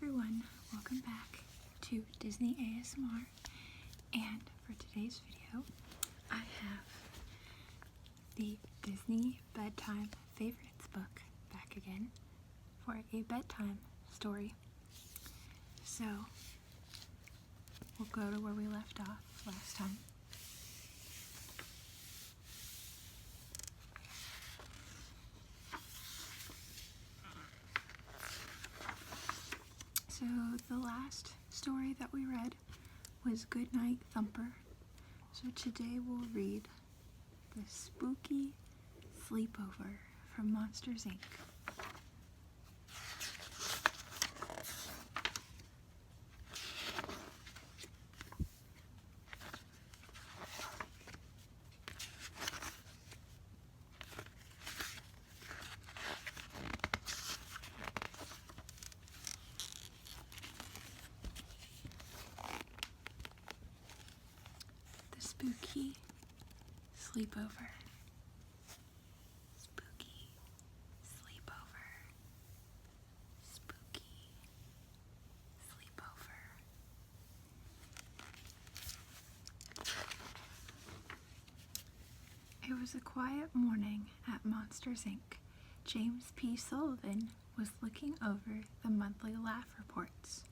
everyone, welcome back to Disney ASMR, and for today's video I have the Disney Bedtime Favorites book back again for a bedtime story. So we'll go to where we left off last time. So the last story that we read was Goodnight Thumper. So today we'll read The Spooky Sleepover from Monsters, Inc. Spooky sleepover. Spooky sleepover. Spooky sleepover. It was a quiet morning at Monsters, Inc. James P. Sullivan was looking over the monthly laugh reports.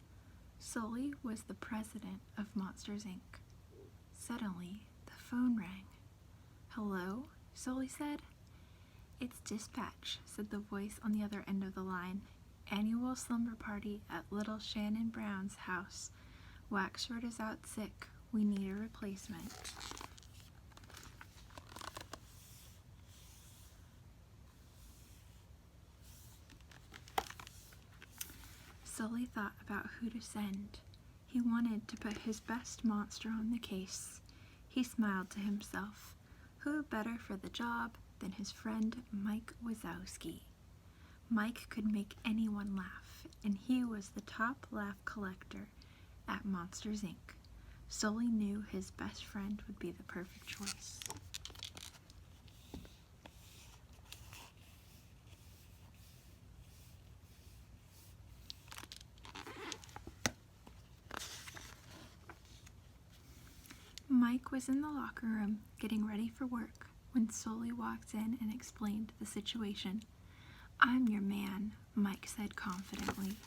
Sully was the president of Monsters, Inc. Suddenly, the phone rang. "Hello?" Sully said. "It's dispatch," said the voice on the other end of the line. "Annual slumber party at little Shannon Brown's house. Waxford is out sick. We need a replacement." Sully thought about who to send. He wanted to put his best monster on the case. He smiled to himself. Who better for the job than his friend Mike Wazowski? Mike could make anyone laugh, and he was the top laugh collector at Monsters, Inc. Sully knew his best friend would be the perfect choice. Mike was in the locker room getting ready for work when Sully walked in and explained the situation. "I'm your man," Mike said confidently.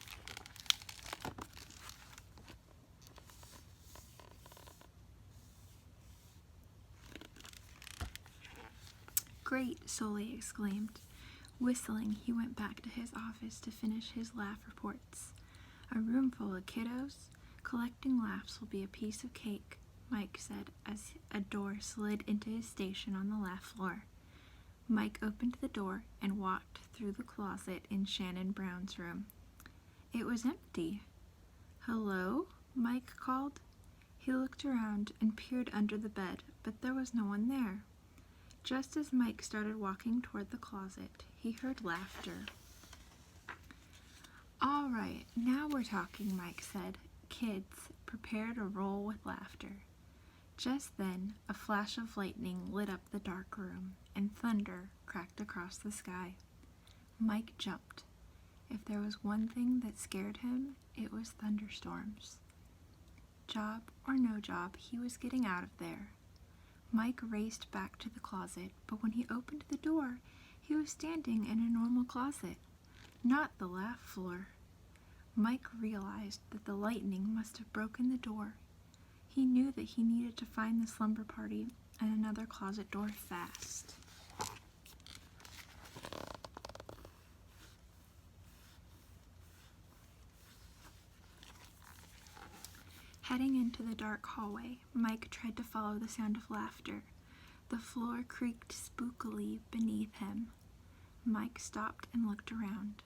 "Great," Sully exclaimed. Whistling, he went back to his office to finish his laugh reports. "A room full of kiddos? Collecting laughs will be a piece of cake," Mike said as a door slid into his station on the laugh floor. Mike opened the door and walked through the closet in Shannon Brown's room. It was empty. "Hello?" Mike called. He looked around and peered under the bed, but there was no one there. Just as Mike started walking toward the closet, he heard laughter. "All right, now we're talking," Mike said. "Kids, prepare to roll with laughter." Just then, a flash of lightning lit up the dark room, and thunder cracked across the sky. Mike jumped. If there was one thing that scared him, it was thunderstorms. Job or no job, he was getting out of there. Mike raced back to the closet, but when he opened the door, he was standing in a normal closet, not the laugh floor. Mike realized that the lightning must have broken the door. He knew that he needed to find the slumber party and another closet door fast. Heading into the dark hallway, Mike tried to follow the sound of laughter. The floor creaked spookily beneath him. Mike stopped and looked around.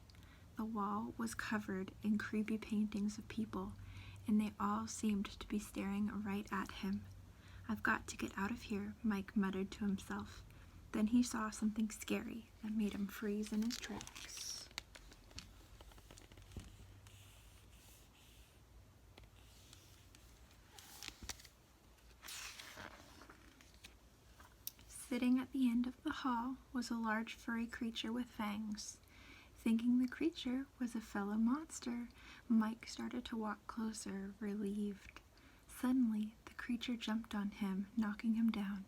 The wall was covered in creepy paintings of people, and they all seemed to be staring right at him. "I've got to get out of here," Mike muttered to himself. Then he saw something scary that made him freeze in his tracks. Sitting at the end of the hall was a large furry creature with fangs. Thinking the creature was a fellow monster, Mike started to walk closer, relieved. Suddenly, the creature jumped on him, knocking him down.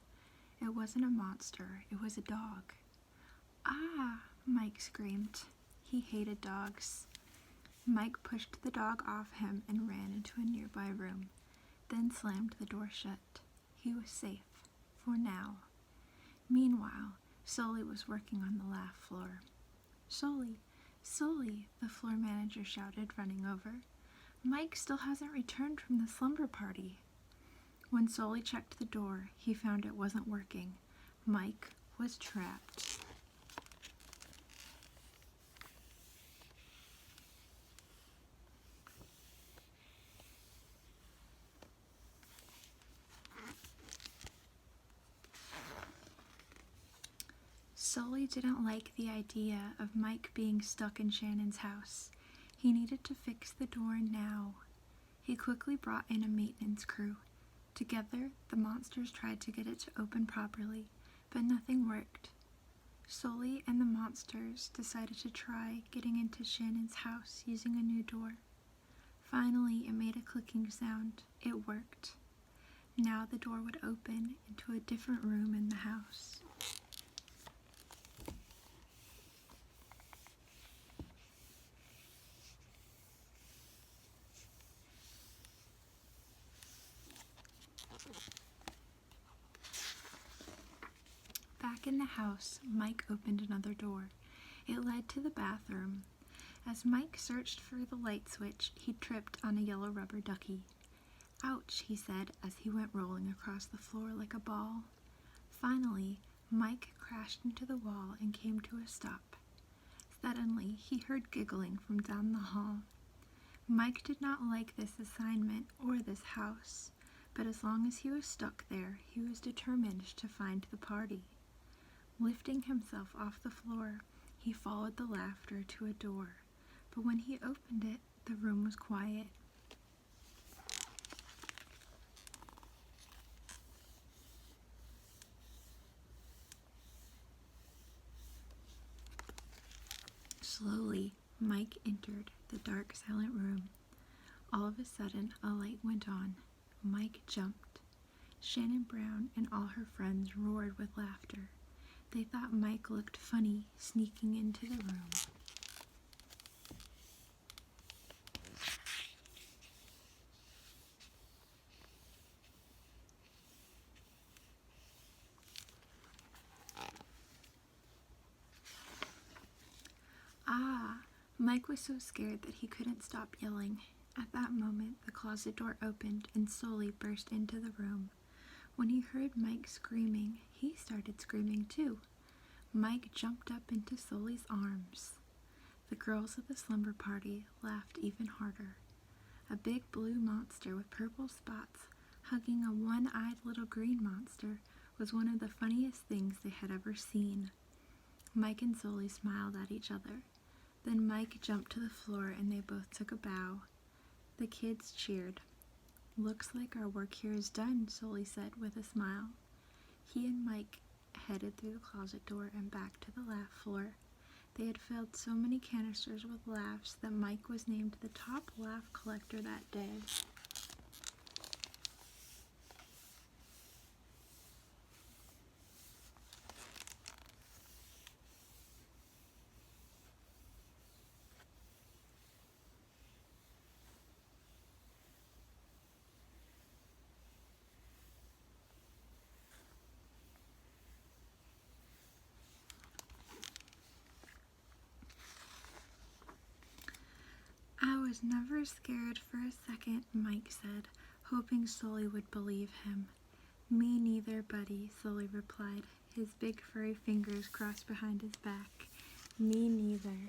It wasn't a monster, it was a dog. "Ah!" Mike screamed. He hated dogs. Mike pushed the dog off him and ran into a nearby room, then slammed the door shut. He was safe, for now. Meanwhile, Sully was working on the laugh floor. "Sully, Sully," the floor manager shouted, running over. "Mike still hasn't returned from the slumber party." When Sully checked the door, he found it wasn't working. Mike was trapped. Sully didn't like the idea of Mike being stuck in Shannon's house. He needed to fix the door now. He quickly brought in a maintenance crew. Together, the monsters tried to get it to open properly, but nothing worked. Sully and the monsters decided to try getting into Shannon's house using a new door. Finally, it made a clicking sound. It worked. Now the door would open into a different room in the house. Back in the house, Mike opened another door. It led to the bathroom. As Mike searched for the light switch, he tripped on a yellow rubber ducky. "Ouch," he said as he went rolling across the floor like a ball. Finally, Mike crashed into the wall and came to a stop. Suddenly, he heard giggling from down the hall. Mike did not like this assignment or this house, but as long as he was stuck there, he was determined to find the party. Lifting himself off the floor, he followed the laughter to a door, but when he opened it, the room was quiet. Slowly, Mike entered the dark, silent room. All of a sudden, a light went on. Mike jumped. Shannon Brown and all her friends roared with laughter. They thought Mike looked funny sneaking into the room. "Ah!" Mike was so scared that he couldn't stop yelling. At that moment, the closet door opened and Sully burst into the room. When he heard Mike screaming, he started screaming too. Mike jumped up into Sully's arms. The girls at the slumber party laughed even harder. A big blue monster with purple spots hugging a one-eyed little green monster was one of the funniest things they had ever seen. Mike and Sully smiled at each other. Then Mike jumped to the floor and they both took a bow. The kids cheered. "Looks like our work here is done," Sully said with a smile. He and Mike headed through the closet door and back to the laugh floor. They had filled so many canisters with laughs that Mike was named the top laugh collector that day. "I was never scared for a second," Mike said, hoping Sully would believe him. "Me neither, buddy," Sully replied, his big furry fingers crossed behind his back. "Me neither."